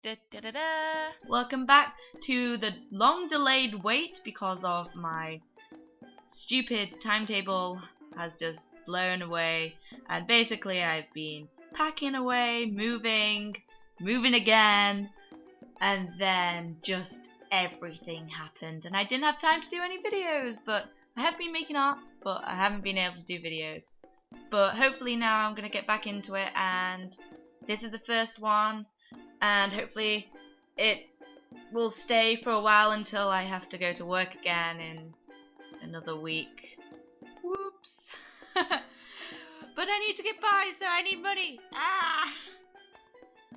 Da, da, da, da. Welcome back to the long delayed wait because of my stupid timetable has just blown away, and basically I've been packing away, moving again, and then just everything happened and I didn't have time to do any videos. But I have been making art, but I haven't been able to do videos. But hopefully now I'm gonna get back into it, and this is the first one, and hopefully it will stay for a while until I have to go to work again in another week. Whoops. But I need to get by, so I need money.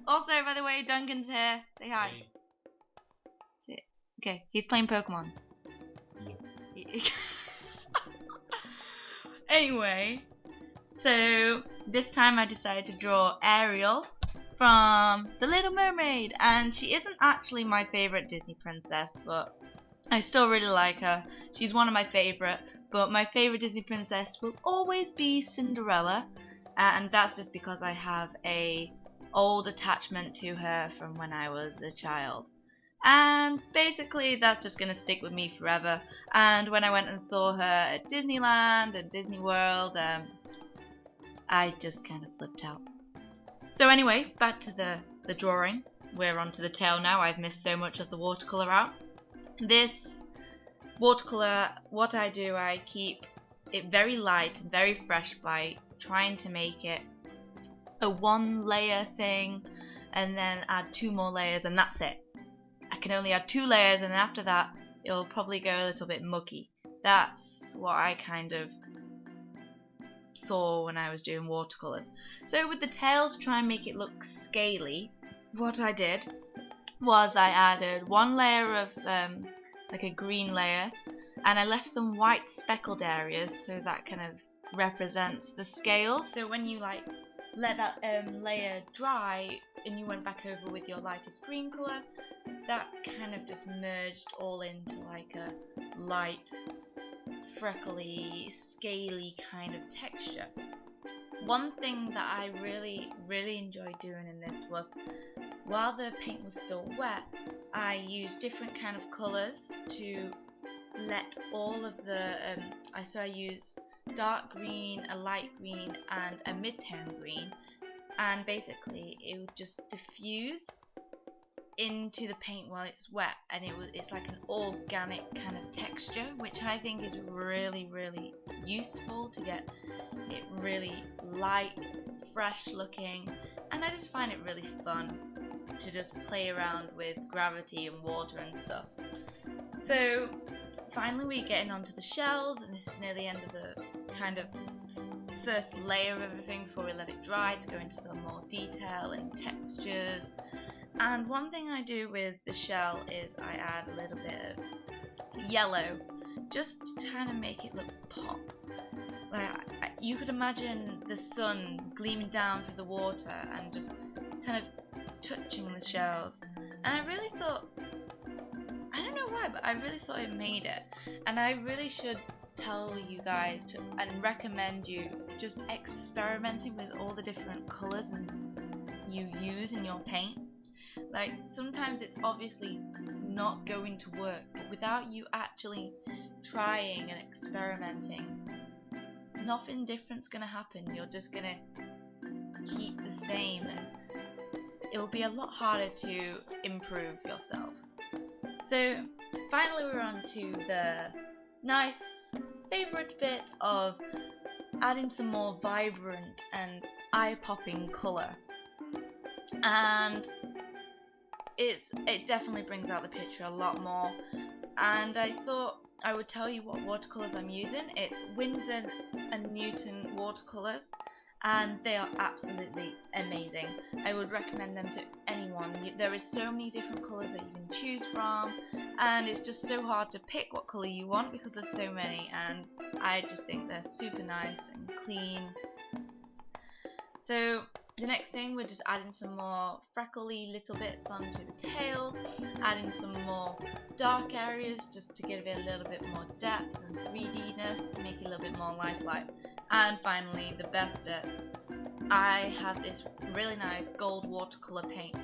Also, by the way, Duncan's here. Say hi. Hey. Okay, he's playing Pokemon. Yeah. Anyway, so this time I decided to draw Ariel from The Little Mermaid, and she isn't actually my favourite Disney princess, but I still really like her. She's one of my favourite, but my favourite Disney princess will always be Cinderella, and that's just because I have a old attachment to her from when I was a child. And basically that's just going to stick with me forever. And when I went and saw her at Disneyland and Disney World, I just kind of flipped out. So anyway, back to the drawing. We're on to the tail now. I've missed so much of the watercolour out. This watercolour, what I do, I keep it very light and very fresh by trying to make it a one layer thing and then add 2 more layers, and that's it. I can only add 2 layers, and after that it'll probably go a little bit mucky. That's what I kind of saw when I was doing watercolours. So with the tails, to try and make it look scaly, what I did was I added 1 layer of like a green layer, and I left some white speckled areas so that kind of represents the scales. So when you like let that layer dry and you went back over with your lightest green colour, that kind of just merged all into like a light, freckly, scaly kind of texture. One thing that I really enjoyed doing in this was, while the paint was still wet, I used different kind of colours to let all of the so I used dark green, a light green and a mid-tone green, and basically it would just diffuse into the paint while it's wet, and it's like an organic kind of texture, which I think is really useful to get it really light, fresh looking, and I just find it really fun to just play around with gravity and water and stuff. So finally we're getting onto the shells, and this is near the end of the kind of first layer of everything before we let it dry to go into some more detail and textures. And one thing I do with the shell is I add a little bit of yellow, just to kind of make it look pop. Like you could imagine the sun gleaming down through the water and just kind of touching the shells. And I really thought, I don't know why, but I really thought it made it. And I really should tell you guys to, and recommend you just experimenting with all the different colours and you use in your paint. Like sometimes it's obviously not going to work, but without you actually trying and experimenting, nothing different's gonna happen. You're just gonna keep the same, and it will be a lot harder to improve yourself. So finally we're on to the nice favourite bit of adding some more vibrant and eye-popping colour, and it definitely brings out the picture a lot more. And I thought I would tell you what watercolours I'm using. It's Winsor & Newton watercolours, and they are absolutely amazing. I would recommend them to anyone. There is so many different colours that you can choose from, and it's just so hard to pick what colour you want because there's so many, and I just think they're super nice and clean. So the next thing, we're just adding some more freckly little bits onto the tail, adding some more dark areas just to give it a little bit more depth and 3Dness, make it a little bit more lifelike. And finally, the best bit, I have this really nice gold watercolour paint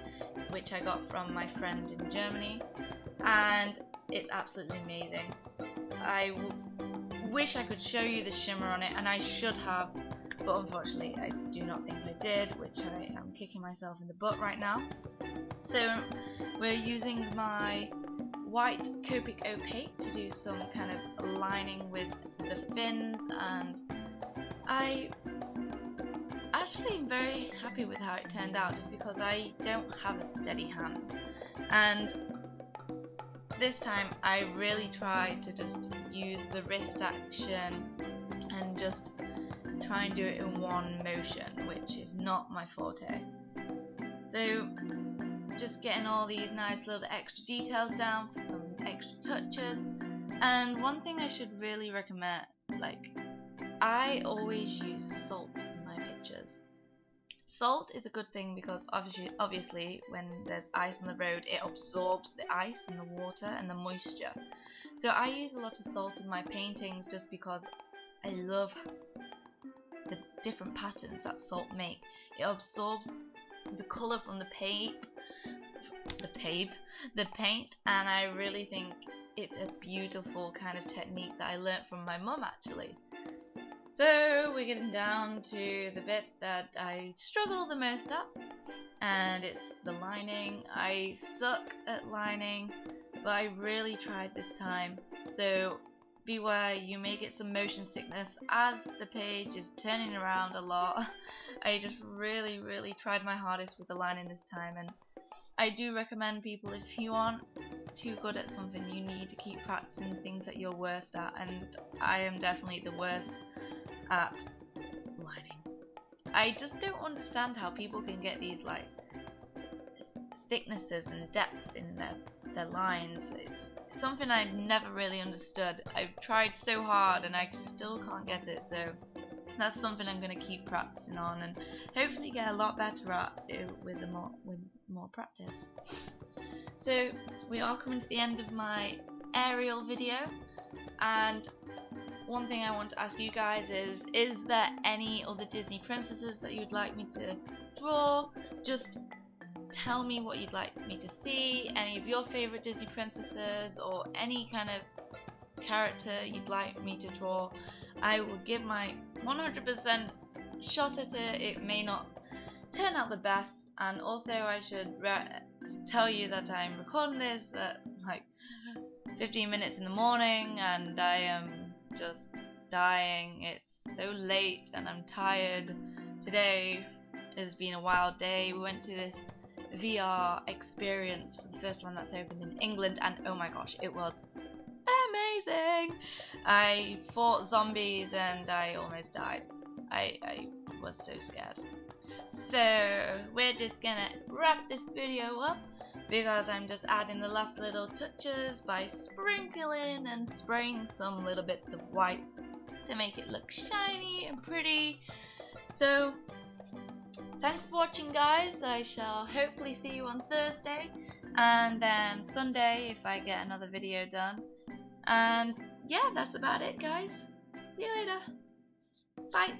which I got from my friend in Germany, and it's absolutely amazing. I wish I could show you the shimmer on it, and I should have, but unfortunately I do not think I did, which I am kicking myself in the butt right now. So we're using my white Copic opaque to do some kind of lining with the fins, and I actually am very happy with how it turned out, just because I don't have a steady hand, and this time I really tried to just use the wrist action and just try and do it in one motion, which is not my forte. So just getting all these nice little extra details down for some extra touches. And one thing I should really recommend, like, I always use salt in my pictures. Salt is a good thing because obviously when there's ice on the road, it absorbs the ice and the water and the moisture. So I use a lot of salt in my paintings just because I love the different patterns that salt make. It absorbs the colour from the paint, and I really think it's a beautiful kind of technique that I learnt from my mum actually. So we're getting down to the bit that I struggle the most at, and it's the lining. I suck at lining, but I really tried this time. So beware, you may get some motion sickness as the page is turning around a lot. I just really tried my hardest with the lining this time, and I do recommend people, if you aren't too good at something, you need to keep practicing the things that you're worst at, and I am definitely the worst at lining. I just don't understand how people can get these like thicknesses and depth in their lines. It's something I never really understood. I've tried so hard and I still can't get it, so that's something I'm going to keep practicing on and hopefully get a lot better at it with more practice. So we are coming to the end of my Ariel video, and one thing I want to ask you guys is there any other Disney princesses that you'd like me to draw? Just tell me what you'd like me to see, any of your favourite Disney princesses, or any kind of character you'd like me to draw. I will give my 100% shot at it. It may not turn out the best, and also I should tell you that I'm recording this at like 15 minutes in the morning, and I am just dying. It's so late and I'm tired. Today has been a wild day. We went to this VR experience for the first one that's opened in England, and oh my gosh, it was amazing. I fought zombies and I almost died. I was so scared. So we're just gonna wrap this video up, because I'm just adding the last little touches by sprinkling and spraying some little bits of white to make it look shiny and pretty. So thanks for watching, guys. I shall hopefully see you on Thursday, and then Sunday if I get another video done. And yeah, that's about it, guys. See you later. Bye.